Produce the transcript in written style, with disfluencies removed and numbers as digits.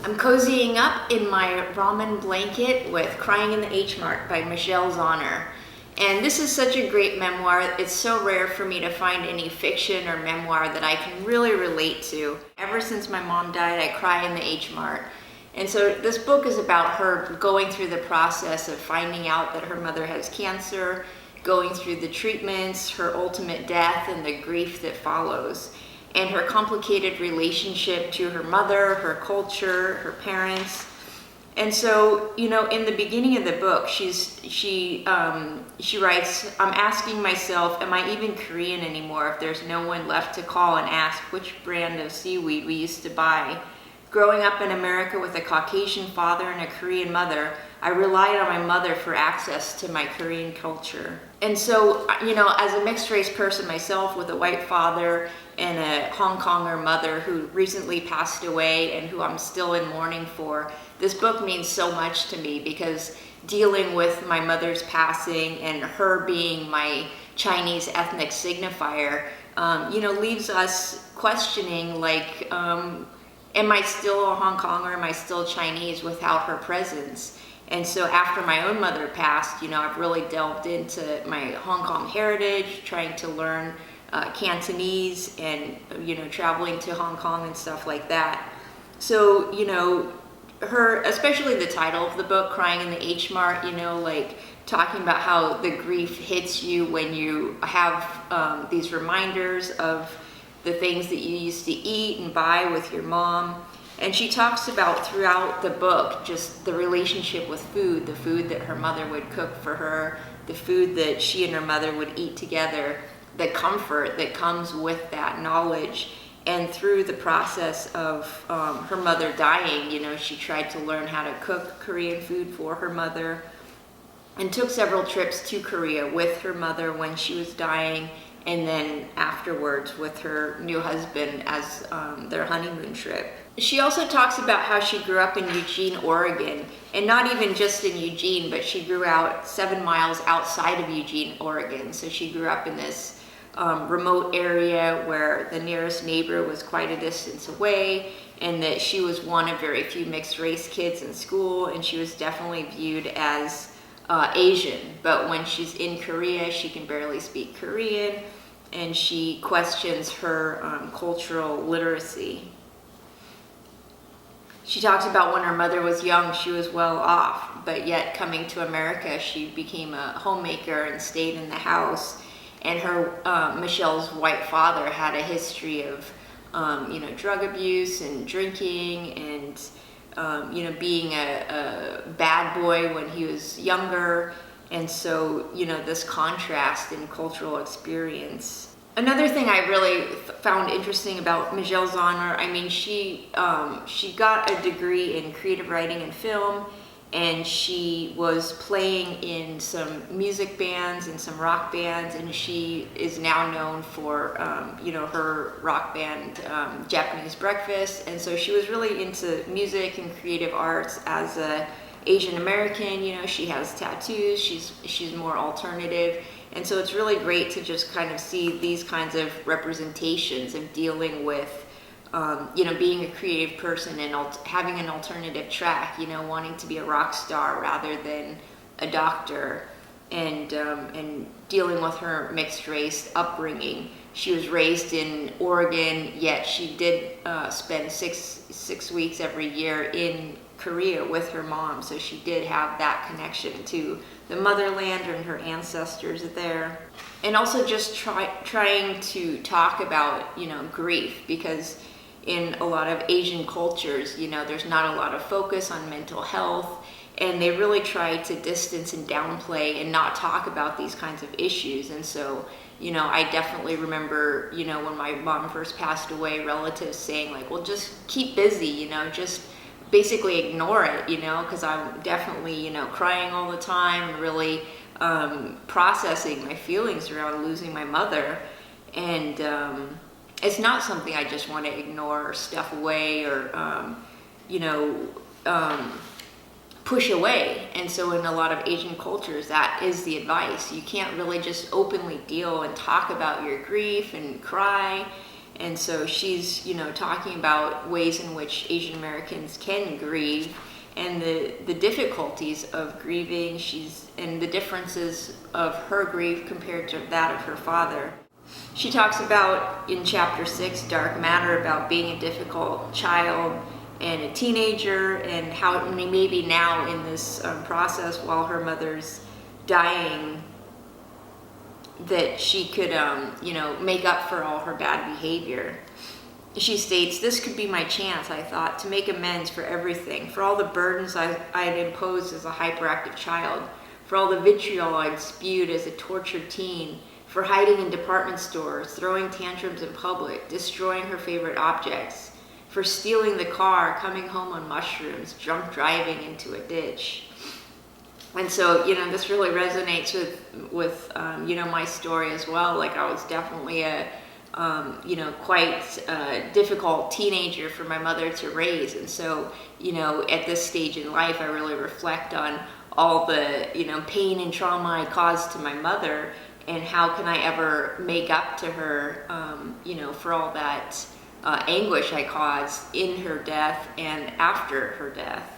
I'm cozying up in my ramen blanket with Crying in the H-Mart by Michelle Zauner. And this is such a great memoir. It's so rare for me to find any fiction or memoir that I can really relate to. Ever since my mom died, I cry in the H-Mart. And so this book is about her going through the process of finding out that her mother has cancer, going through the treatments, her ultimate death, and the grief that follows, and her complicated relationship to her mother, her culture, her parents. And so, in the beginning of the book, she writes, "I'm asking myself, am I even Korean anymore if there's no one left to call and ask which brand of seaweed we used to buy? Growing up in America with a Caucasian father and a Korean mother, I relied on my mother for access to my Korean culture." And so, as a mixed race person myself with a white father and a Hong Konger mother who recently passed away and who I'm still in mourning for, this book means so much to me because dealing with my mother's passing and her being my Chinese ethnic signifier, leaves us questioning, am I still a Hong Konger? Am I still Chinese without her presence? And so after my own mother passed, I've really delved into my Hong Kong heritage, trying to learn Cantonese and, traveling to Hong Kong and stuff like that. So, her, especially the title of the book, Crying in the H-Mart, talking about how the grief hits you when you have these reminders of the things that you used to eat and buy with your mom. And she talks about throughout the book just the relationship with food, the food that her mother would cook for her, the food that she and her mother would eat together, the comfort that comes with that knowledge. And through the process of her mother dying, she tried to learn how to cook Korean food for her mother and took several trips to Korea with her mother when she was dying, and then afterwards with her new husband as their honeymoon trip. She also talks about how she grew up in Eugene, Oregon, and not even just in Eugene, but she grew out 7 miles outside of Eugene, Oregon. So she grew up in this remote area where the nearest neighbor was quite a distance away, and that she was one of very few mixed race kids in school, and she was definitely viewed as Asian. But when she's in Korea, she can barely speak Korean, and she questions her cultural literacy. She talks about when her mother was young, she was well off, but yet coming to America, she became a homemaker and stayed in the house. And her, Michelle's white father had a history of, drug abuse and drinking and, being a bad boy when he was younger. And so, this contrast in cultural experience. Another thing I really found interesting about Michelle Zauner, she got a degree in creative writing and film, and she was playing in some music bands and some rock bands, and she is now known for, her rock band, Japanese Breakfast. And so she was really into music and creative arts as a Asian American. She has tattoos, she's more alternative. And so it's really great to just kind of see these kinds of representations of dealing with, being a creative person and having an alternative track, wanting to be a rock star rather than a doctor, and dealing with her mixed race upbringing. She was raised in Oregon, yet she did spend six weeks every year in Korea with her mom, so she did have that connection to the motherland and her ancestors there. And also just trying to talk about, grief, because in a lot of Asian cultures, there's not a lot of focus on mental health, and they really try to distance and downplay and not talk about these kinds of issues. And so, I definitely remember, when my mom first passed away, relatives saying well, just keep busy, just basically ignore it, because I'm definitely, crying all the time and really processing my feelings around losing my mother. And it's not something I just want to ignore or stuff away or, push away. And so in a lot of Asian cultures, that is the advice. You can't really just openly deal and talk about your grief and cry. And so she's, talking about ways in which Asian Americans can grieve and the difficulties of grieving. And the differences of her grief compared to that of her father. She talks about, in chapter 6, Dark Matter, about being a difficult child and a teenager, and how maybe now in this process while her mother's dying, that she could, make up for all her bad behavior. She states, "This could be my chance, I thought, to make amends for everything, for all the burdens I had imposed as a hyperactive child, for all the vitriol I'd spewed as a tortured teen, for hiding in department stores, throwing tantrums in public, destroying her favorite objects, for stealing the car, coming home on mushrooms, drunk driving into a ditch." And so, this really resonates with my story as well. Like, I was definitely a, quite difficult teenager for my mother to raise. And so, at this stage in life, I really reflect on all the, pain and trauma I caused to my mother, and how can I ever make up to her, for all that anguish I caused in her death and after her death.